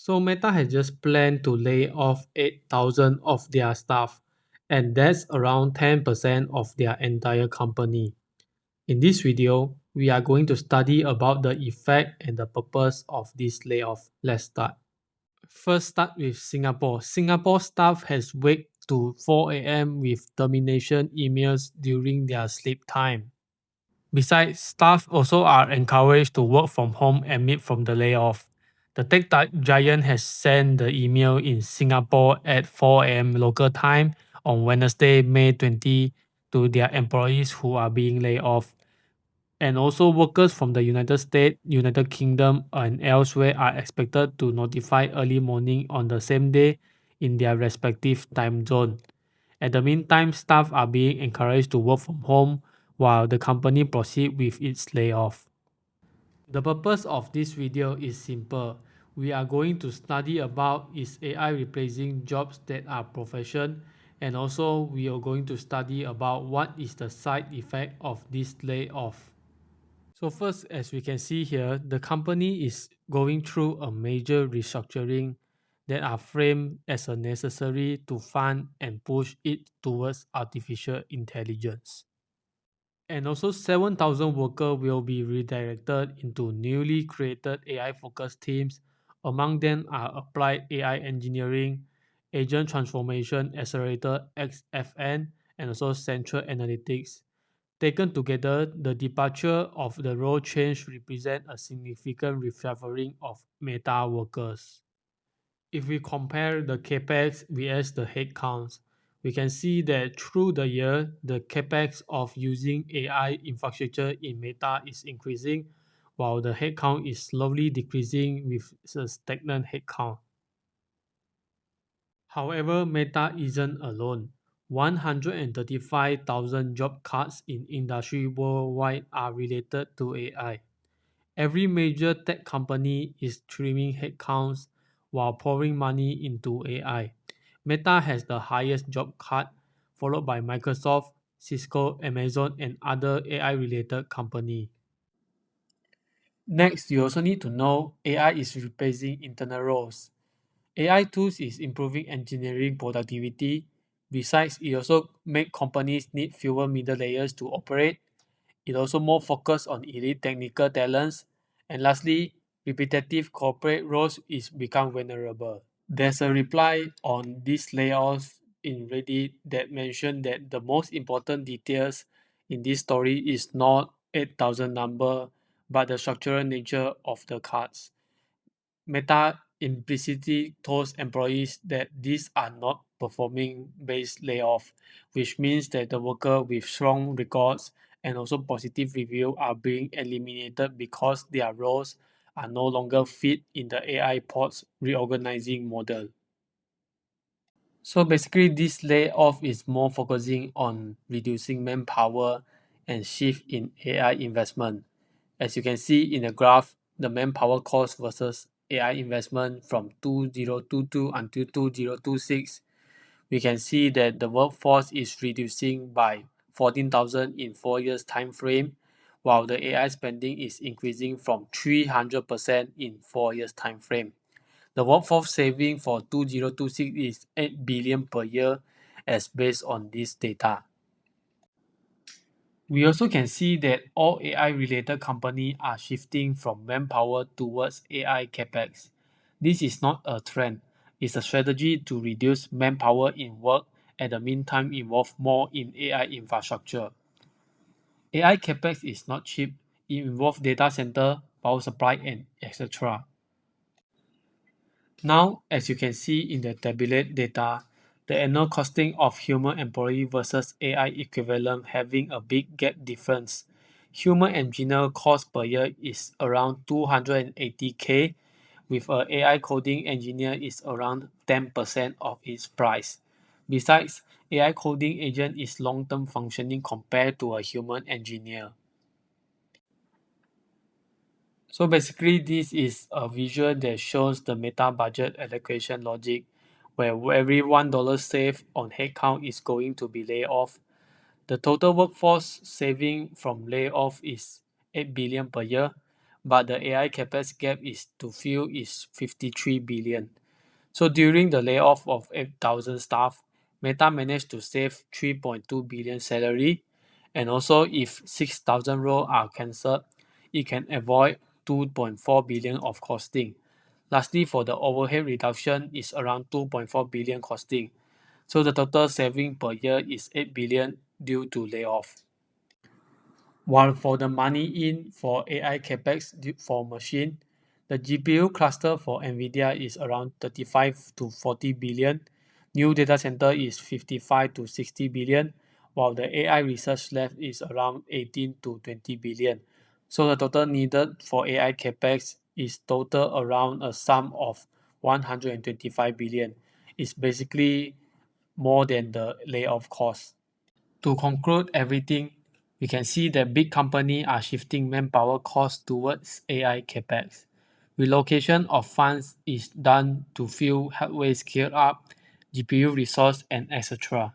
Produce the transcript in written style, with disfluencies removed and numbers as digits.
So Meta has just planned to lay off 8,000 of their staff, and that's around 10% of their entire company. In this video, we are going to study about the effect and the purpose of this layoff. Let's start. First, start with Singapore. Singapore staff has waked to 4 a.m. with termination emails during their sleep time. Besides, staff also are encouraged to work from home amid from the layoff. The giant has sent the email in Singapore at 4 a.m. local time on Wednesday, May 20, to their employees who are being laid off. And also, workers from the United States, United Kingdom, and elsewhere are expected to notify early morning on the same day in their respective time zone. At the meantime, staff are being encouraged to work from home while the company proceeds with its layoff. The purpose of this video is simple. We are going to study about is AI replacing jobs that are profession, and also we are going to study about what is the side effect of this layoff. So first, as we can see here, the company is going through a major restructuring that are framed as a necessary to fund and push it towards artificial intelligence. And also 7,000 workers will be redirected into newly created AI-focused teams. Among them are Applied AI Engineering, Agent Transformation Accelerator XFN, and also Central Analytics. Taken together, the departure of the role change represent a significant reshuffling of Meta workers. If we compare the capex vs the headcounts, we can see that through the year, the capex of using AI infrastructure in Meta is increasing, while the headcount is slowly decreasing with a stagnant headcount. However, Meta isn't alone. 135,000 job cuts in industry worldwide are related to AI. Every major tech company is trimming headcounts while pouring money into AI. Meta has the highest job cut, followed by Microsoft, Cisco, Amazon, and other AI related companies. Next, you also need to know AI is replacing internal roles. AI tools is improving engineering productivity. Besides, it also make companies need fewer middle layers to operate. It also more focused on elite technical talents. And lastly, repetitive corporate roles is become vulnerable. There's a reply on this layoff in Reddit that mentioned that the most important details in this story is not 8,000 number, but the structural nature of the cards. Meta implicitly told employees that these are not performing based layoff, which means that the worker with strong records and also positive review are being eliminated because their roles are no longer fit in the AI pod's reorganizing model. So basically, this layoff is more focusing on reducing manpower and shift in AI investment. As you can see in the graph, the manpower cost versus AI investment from 2022 until 2026, we can see that the workforce is reducing by 14,000 in 4 years time frame, while the AI spending is increasing from 300% in 4 years time frame. The workforce saving for 2026 is 8 billion per year as based on this data. We also can see that all AI related companies are shifting from manpower towards AI capex. This is not a trend, it's a strategy to reduce manpower in work at the meantime involve more in AI infrastructure. AI capex is not cheap, it involves data center, power supply and etc. Now, as you can see in the tabulate data, the annual costing of human employee versus AI equivalent having a big gap difference. Human engineer cost per year is around 280K, with a AI coding engineer is around 10% of its price. Besides, AI coding agent is long-term functioning compared to a human engineer. So basically, this is a visual that shows the meta budget allocation logic, where every $1 saved on headcount is going to be laid off. The total workforce saving from layoff is 8 billion per year, but the AI capex gap is to fill is 53 billion. So during the layoff of 8,000 staff, Meta managed to save 3.2 billion salary, and also if 6,000 roles are cancelled, it can avoid 2.4 billion of costing. Lastly, for the overhead reduction is around 2.4 billion costing. So the total saving per year is 8 billion due to layoff. While for the money in for AI capex for machine, the GPU cluster for NVIDIA is around 35 to 40 billion. New data center is 55 to 60 billion, while the AI research lab is around 18 to 20 billion. So the total needed for AI capex is total around a sum of 125 billion. It's basically more than the layoff cost. To conclude everything, we can see that big companies are shifting manpower costs towards AI capex. Relocation of funds is done to fill hardware scale up, GPU resource, and etc.